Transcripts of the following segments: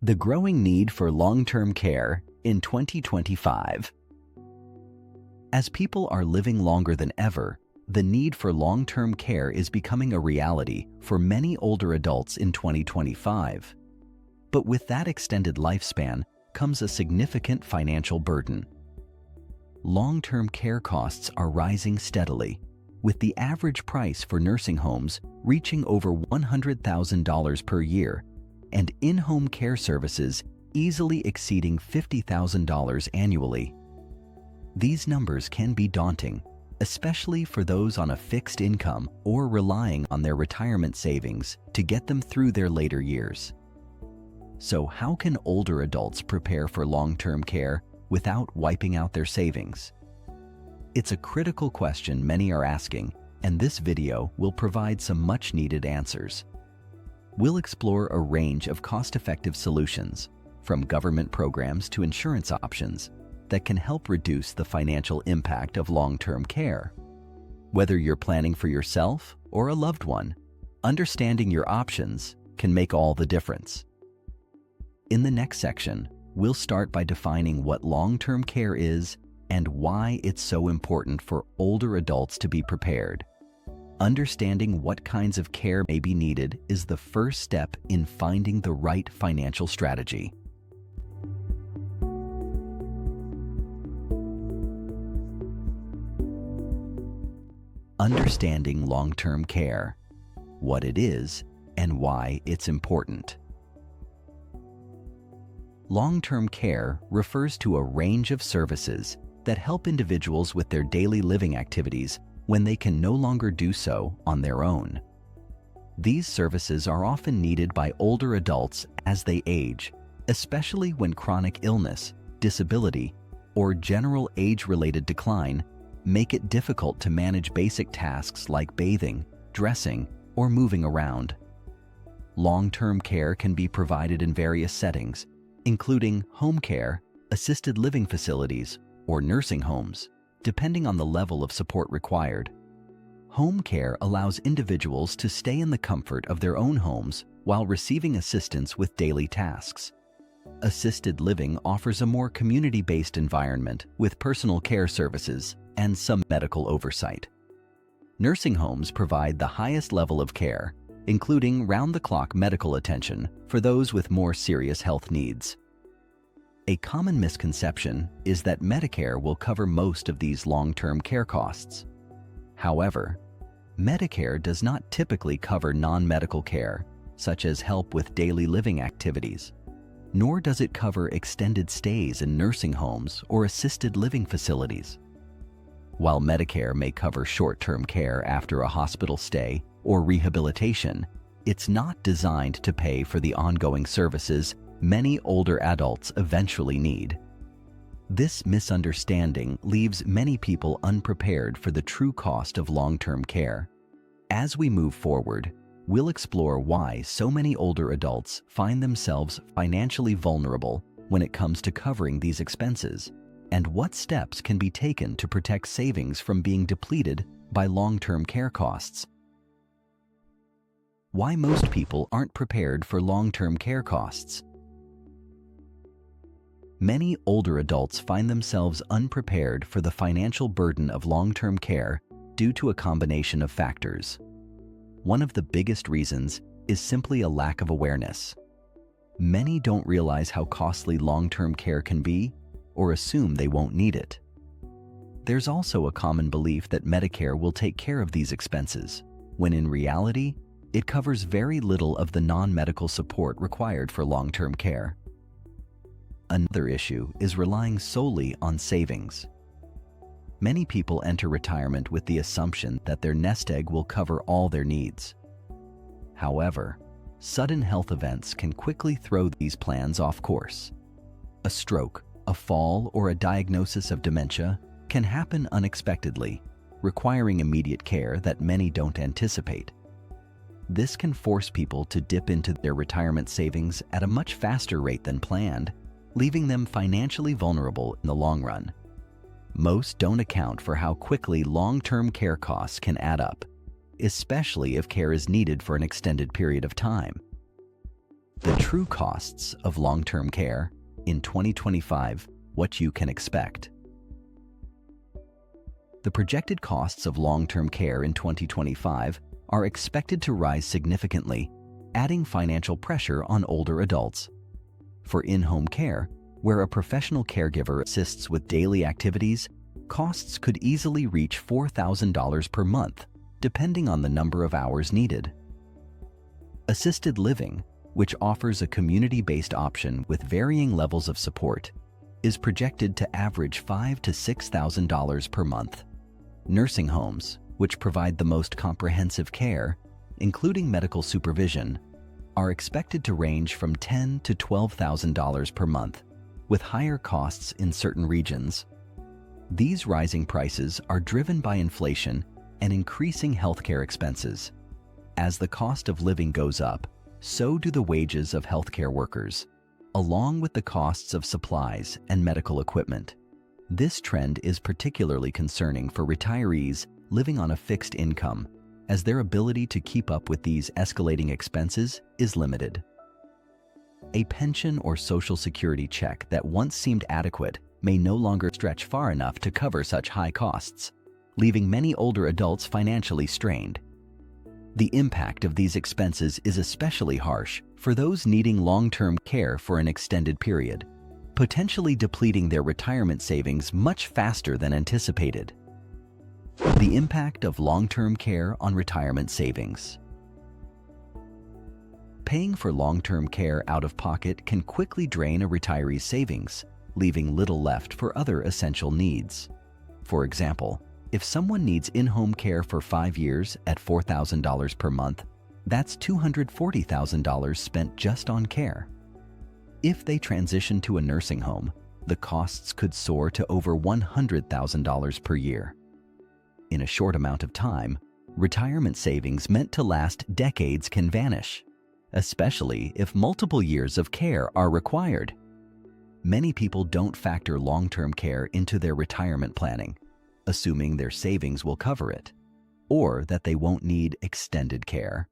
The growing need for long-term care in 2025. As people are living longer than ever, the need for long-term care is becoming a reality for many older adults in 2025. But with that extended lifespan comes a significant financial burden. Long-term care costs are rising steadily, with the average price for nursing homes reaching over $100,000 per year, and in-home care services easily exceeding $50,000 annually. These numbers can be daunting, especially for those on a fixed income or relying on their retirement savings to get them through their later years. So how can older adults prepare for long-term care without wiping out their savings? It's a critical question many are asking, and this video will provide some much-needed answers. We'll explore a range of cost-effective solutions, from government programs to insurance options, that can help reduce the financial impact of long-term care. Whether you're planning for yourself or a loved one, understanding your options can make all the difference. In the next section, we'll start by defining what long-term care is and why it's so important for older adults to be prepared. Understanding what kinds of care may be needed is the first step in finding the right financial strategy. Understanding long-term care, what it is, and why it's important. Long-term care refers to a range of services that help individuals with their daily living activities when they can no longer do so on their own. These services are often needed by older adults as they age, especially when chronic illness, disability, or general age-related decline make it difficult to manage basic tasks like bathing, dressing, or moving around. Long-term care can be provided in various settings, including home care, assisted living facilities, or nursing homes, depending on the level of support required. Home care allows individuals to stay in the comfort of their own homes while receiving assistance with daily tasks. Assisted living offers a more community-based environment with personal care services and some medical oversight. Nursing homes provide the highest level of care, including round-the-clock medical attention for those with more serious health needs. A common misconception is that Medicare will cover most of these long-term care costs. However, Medicare does not typically cover non-medical care, such as help with daily living activities, nor does it cover extended stays in nursing homes or assisted living facilities. While Medicare may cover short-term care after a hospital stay or rehabilitation, it's not designed to pay for the ongoing services many older adults eventually need. This misunderstanding leaves many people unprepared for the true cost of long-term care. As we move forward, we'll explore why so many older adults find themselves financially vulnerable when it comes to covering these expenses, and what steps can be taken to protect savings from being depleted by long-term care costs. Why most people aren't prepared for long-term care costs. Many older adults find themselves unprepared for the financial burden of long-term care due to a combination of factors. One of the biggest reasons is simply a lack of awareness. Many don't realize how costly long-term care can be or assume they won't need it. There's also a common belief that Medicare will take care of these expenses, when in reality, it covers very little of the non-medical support required for long-term care. Another issue is relying solely on savings. Many people enter retirement with the assumption that their nest egg will cover all their needs. However, sudden health events can quickly throw these plans off course. A stroke, a fall, or a diagnosis of dementia can happen unexpectedly, requiring immediate care that many don't anticipate. This can force people to dip into their retirement savings at a much faster rate than planned, leaving them financially vulnerable in the long run. Most don't account for how quickly long-term care costs can add up, especially if care is needed for an extended period of time. The true costs of long-term care in 2025, what you can expect. The projected costs of long-term care in 2025 are expected to rise significantly, adding financial pressure on older adults. For in-home care, where a professional caregiver assists with daily activities, costs could easily reach $4,000 per month, depending on the number of hours needed. Assisted living, which offers a community-based option with varying levels of support, is projected to average $5,000 to $6,000 per month. Nursing homes, which provide the most comprehensive care, including medical supervision, are expected to range from $10,000 to $12,000 per month, with higher costs in certain regions. These rising prices are driven by inflation and increasing healthcare expenses. As the cost of living goes up, so do the wages of healthcare workers, along with the costs of supplies and medical equipment. This trend is particularly concerning for retirees living on a fixed income, as their ability to keep up with these escalating expenses is limited. A pension or Social Security check that once seemed adequate may no longer stretch far enough to cover such high costs, leaving many older adults financially strained. The impact of these expenses is especially harsh for those needing long-term care for an extended period, potentially depleting their retirement savings much faster than anticipated. The impact of long-term care on retirement savings. Paying for long-term care out of pocket can quickly drain a retiree's savings, leaving little left for other essential needs. For example, if someone needs in-home care for 5 years at $4,000 per month, that's $240,000 spent just on care. If they transition to a nursing home, the costs could soar to over $100,000 per year. In a short amount of time, retirement savings meant to last decades can vanish, especially if multiple years of care are required. Many people don't factor long-term care into their retirement planning, assuming their savings will cover it, or that they won't need extended care.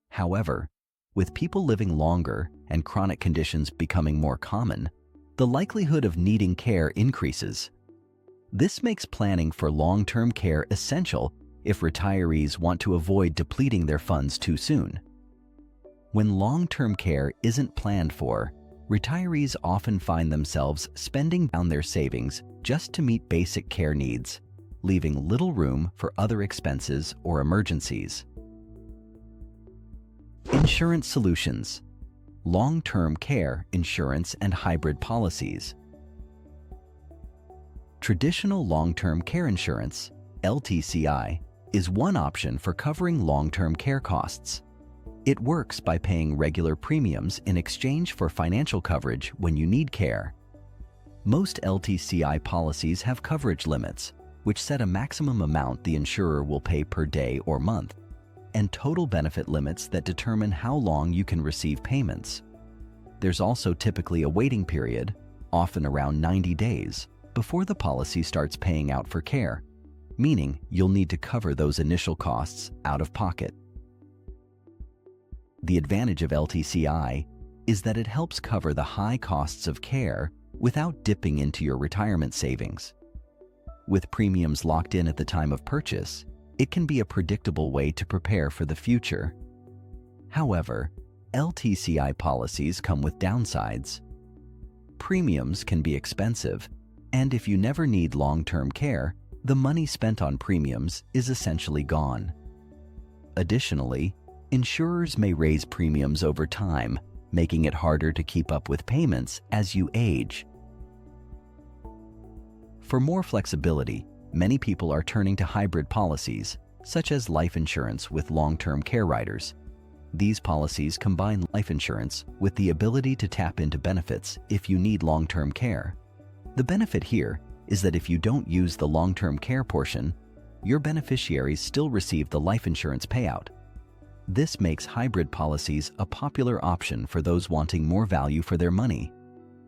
However, with people living longer and chronic conditions becoming more common, the likelihood of needing care increases. This makes planning for long-term care essential if retirees want to avoid depleting their funds too soon. When long-term care isn't planned for, retirees often find themselves spending down their savings just to meet basic care needs, leaving little room for other expenses or emergencies. Insurance solutions, long-term care insurance and hybrid policies. Traditional long-term care insurance, LTCI, is one option for covering long-term care costs. It works by paying regular premiums in exchange for financial coverage when you need care. Most LTCI policies have coverage limits, which set a maximum amount the insurer will pay per day or month, and total benefit limits that determine how long you can receive payments. There's also typically a waiting period, often around 90 days, before the policy starts paying out for care, meaning you'll need to cover those initial costs out of pocket. The advantage of LTCI is that it helps cover the high costs of care without dipping into your retirement savings. With premiums locked in at the time of purchase, it can be a predictable way to prepare for the future. However, LTCI policies come with downsides. Premiums can be expensive, and if you never need long-term care, the money spent on premiums is essentially gone. Additionally, insurers may raise premiums over time, making it harder to keep up with payments as you age. For more flexibility, many people are turning to hybrid policies, such as life insurance with long-term care riders. These policies combine life insurance with the ability to tap into benefits if you need long-term care. The benefit here is that if you don't use the long-term care portion, your beneficiaries still receive the life insurance payout. This makes hybrid policies a popular option for those wanting more value for their money.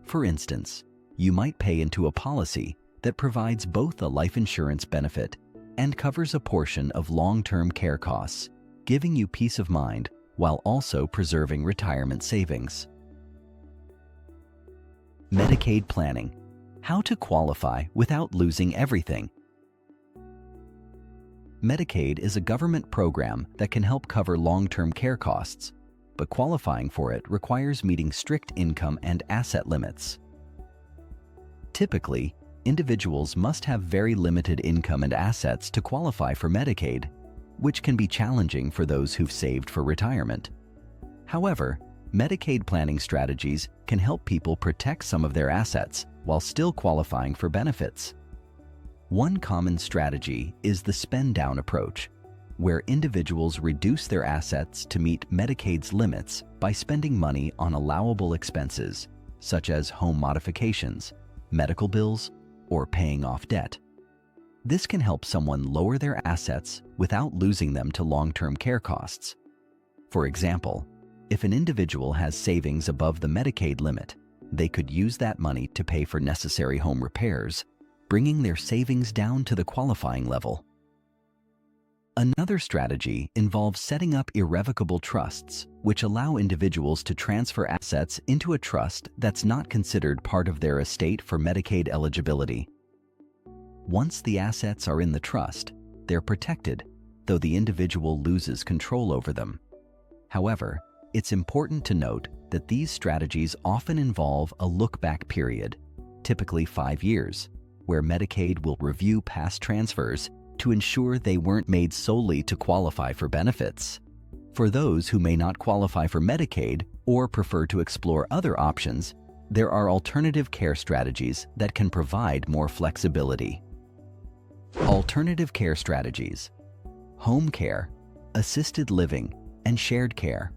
For instance, you might pay into a policy that provides both a life insurance benefit and covers a portion of long-term care costs, giving you peace of mind while also preserving retirement savings. Medicaid planning: how to qualify without losing everything. Medicaid is a government program that can help cover long-term care costs, but qualifying for it requires meeting strict income and asset limits. Typically, individuals must have very limited income and assets to qualify for Medicaid, which can be challenging for those who've saved for retirement. However, Medicaid planning strategies can help people protect some of their assets while still qualifying for benefits. One common strategy is the spend-down approach, where individuals reduce their assets to meet Medicaid's limits by spending money on allowable expenses, such as home modifications, medical bills, or paying off debt. This can help someone lower their assets without losing them to long-term care costs. For example, if an individual has savings above the Medicaid limit, they could use that money to pay for necessary home repairs, bringing their savings down to the qualifying level. Another strategy involves setting up irrevocable trusts, which allow individuals to transfer assets into a trust that's not considered part of their estate for Medicaid eligibility. Once the assets are in the trust, they're protected, though the individual loses control over them. However, it's important to note that these strategies often involve a look-back period, typically 5 years, where Medicaid will review past transfers to ensure they weren't made solely to qualify for benefits. For those who may not qualify for Medicaid or prefer to explore other options, there are alternative care strategies that can provide more flexibility. Alternative care strategies: home care, assisted living, and shared care.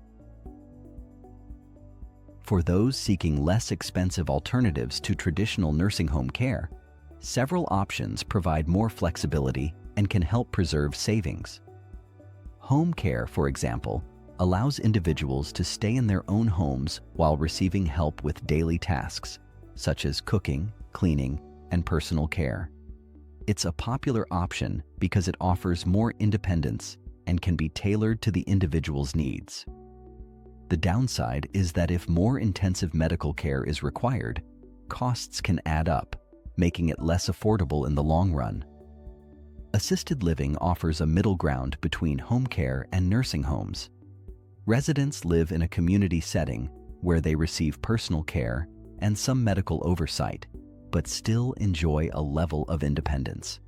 For those seeking less expensive alternatives to traditional nursing home care, several options provide more flexibility and can help preserve savings. Home care, for example, allows individuals to stay in their own homes while receiving help with daily tasks, such as cooking, cleaning, and personal care. It's a popular option because it offers more independence and can be tailored to the individual's needs. The downside is that if more intensive medical care is required, costs can add up, making it less affordable in the long run. Assisted living offers a middle ground between home care and nursing homes. Residents live in a community setting where they receive personal care and some medical oversight, but still enjoy a level of independence.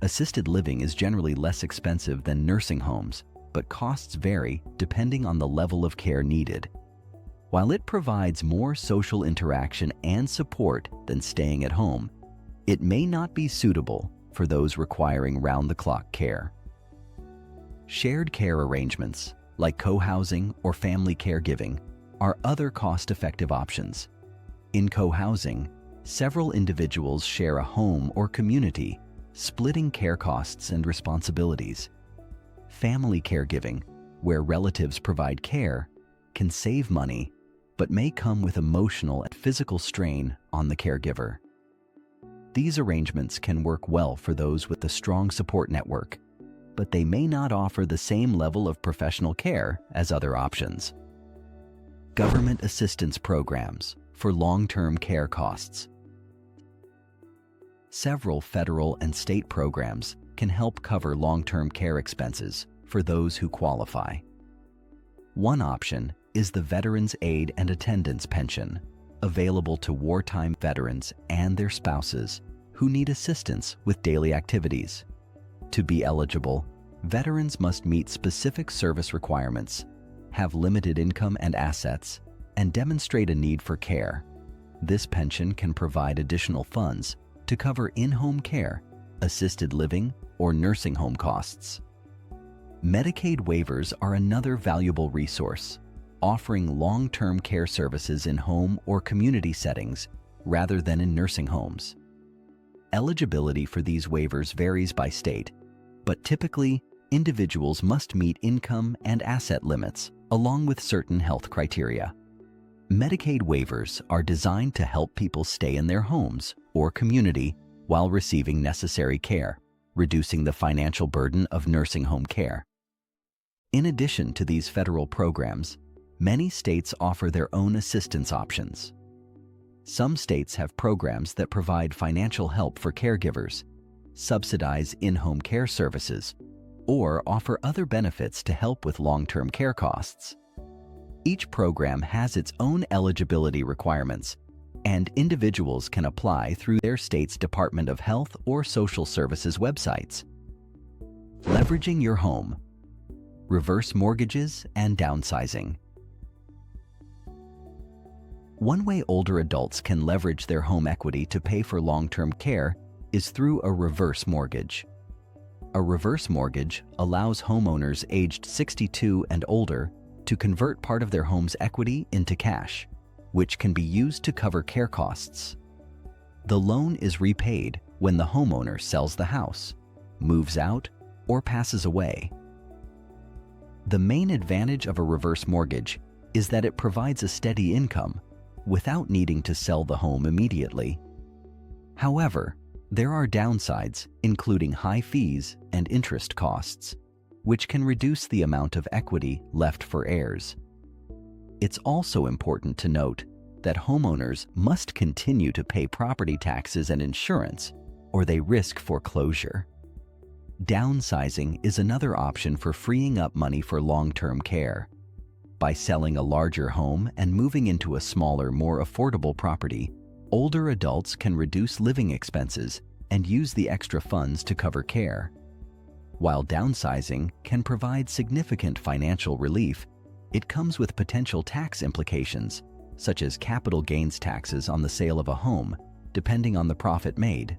Assisted living is generally less expensive than nursing homes, but costs vary depending on the level of care needed. While it provides more social interaction and support than staying at home, it may not be suitable for those requiring round-the-clock care. Shared care arrangements, like co-housing or family caregiving, are other cost-effective options. In co-housing, several individuals share a home or community, splitting care costs and responsibilities. Family caregiving, where relatives provide care, can save money, but may come with emotional and physical strain on the caregiver. These arrangements can work well for those with a strong support network, but they may not offer the same level of professional care as other options. Government assistance programs for long-term care costs. Several federal and state programs can help cover long-term care expenses for those who qualify. One option is the Veterans Aid and Attendance Pension, available to wartime veterans and their spouses who need assistance with daily activities. To be eligible, veterans must meet specific service requirements, have limited income and assets, and demonstrate a need for care. This pension can provide additional funds to cover in-home care, assisted living, or nursing home costs. Medicaid waivers are another valuable resource, offering long-term care services in home or community settings rather than in nursing homes. Eligibility for these waivers varies by state, but typically, individuals must meet income and asset limits along with certain health criteria. Medicaid waivers are designed to help people stay in their homes or community while receiving necessary care, reducing the financial burden of nursing home care. In addition to these federal programs, many states offer their own assistance options. Some states have programs that provide financial help for caregivers, subsidize in-home care services, or offer other benefits to help with long-term care costs. Each program has its own eligibility requirements, and individuals can apply through their state's Department of Health or Social Services websites. Leveraging your home, reverse mortgages, and downsizing. One way older adults can leverage their home equity to pay for long-term care is through a reverse mortgage. A reverse mortgage allows homeowners aged 62 and older to convert part of their home's equity into cash, which can be used to cover care costs. The loan is repaid when the homeowner sells the house, moves out, or passes away. The main advantage of a reverse mortgage is that it provides a steady income without needing to sell the home immediately. However, there are downsides, including high fees and interest costs, which can reduce the amount of equity left for heirs. It's also important to note that homeowners must continue to pay property taxes and insurance, or they risk foreclosure. Downsizing is another option for freeing up money for long-term care. By selling a larger home and moving into a smaller, more affordable property, older adults can reduce living expenses and use the extra funds to cover care. While downsizing can provide significant financial relief, it comes with potential tax implications, such as capital gains taxes on the sale of a home, depending on the profit made.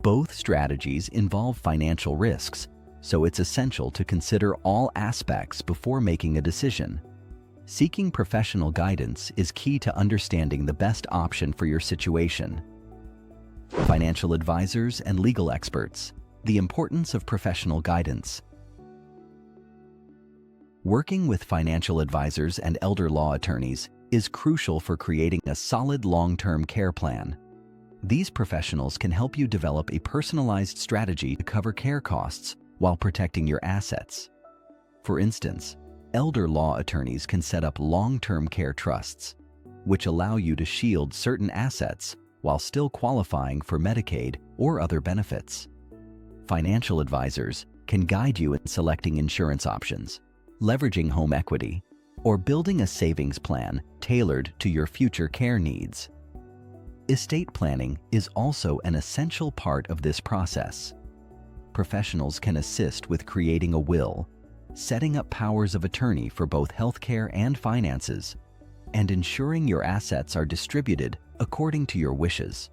Both strategies involve financial risks, so it's essential to consider all aspects before making a decision. Seeking professional guidance is key to understanding the best option for your situation. Financial advisors and legal experts. The importance of professional guidance. Working with financial advisors and elder law attorneys is crucial for creating a solid long-term care plan. These professionals can help you develop a personalized strategy to cover care costs while protecting your assets. For instance, elder law attorneys can set up long-term care trusts, which allow you to shield certain assets while still qualifying for Medicaid or other benefits. Financial advisors can guide you in selecting insurance options, leveraging home equity, or building a savings plan tailored to your future care needs. Estate planning is also an essential part of this process. Professionals can assist with creating a will, setting up powers of attorney for both healthcare and finances, and ensuring your assets are distributed according to your wishes.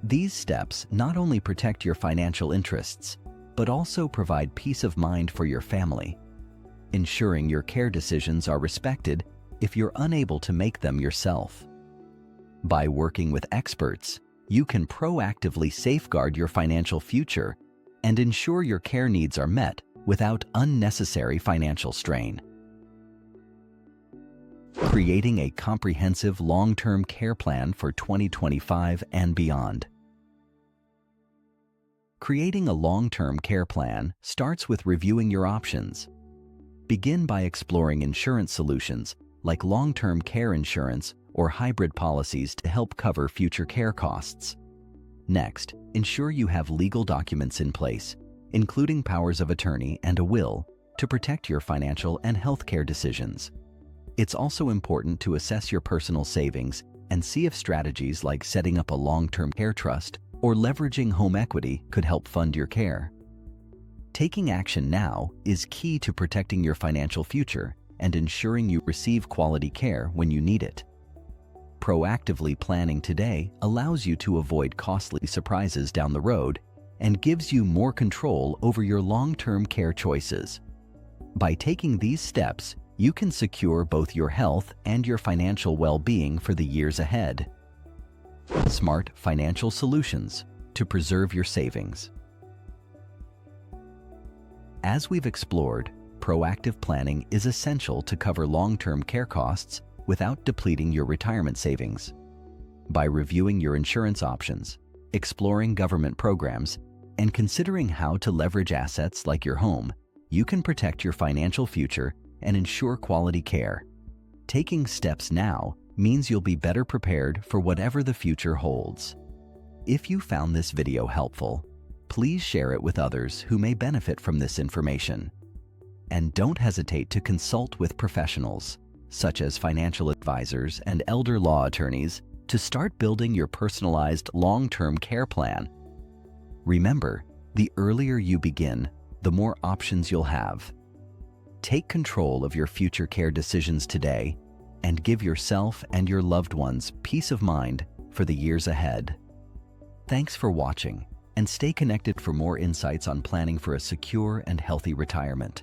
These steps not only protect your financial interests, but also provide peace of mind for your family, ensuring your care decisions are respected if you're unable to make them yourself. By working with experts, you can proactively safeguard your financial future and ensure your care needs are met without unnecessary financial strain. Creating a comprehensive long-term care plan for 2025 and beyond. Creating a long-term care plan starts with reviewing your options. Begin by exploring insurance solutions like long-term care insurance or hybrid policies to help cover future care costs. Next, ensure you have legal documents in place, including powers of attorney and a will, to protect your financial and healthcare decisions. It's also important to assess your personal savings and see if strategies like setting up a long-term care trust or leveraging home equity could help fund your care. Taking action now is key to protecting your financial future and ensuring you receive quality care when you need it. Proactively planning today allows you to avoid costly surprises down the road and gives you more control over your long-term care choices. By taking these steps, you can secure both your health and your financial well-being for the years ahead. Smart financial solutions to preserve your savings. As we've explored, proactive planning is essential to cover long-term care costs without depleting your retirement savings. By reviewing your insurance options, exploring government programs, and considering how to leverage assets like your home, you can protect your financial future and ensure quality care. Taking steps now means you'll be better prepared for whatever the future holds. If you found this video helpful, please share it with others who may benefit from this information. And don't hesitate to consult with professionals, such as financial advisors and elder law attorneys, to start building your personalized long-term care plan. Remember, the earlier you begin, the more options you'll have. Take control of your future care decisions today and give yourself and your loved ones peace of mind for the years ahead. Thanks for watching, and stay connected for more insights on planning for a secure and healthy retirement.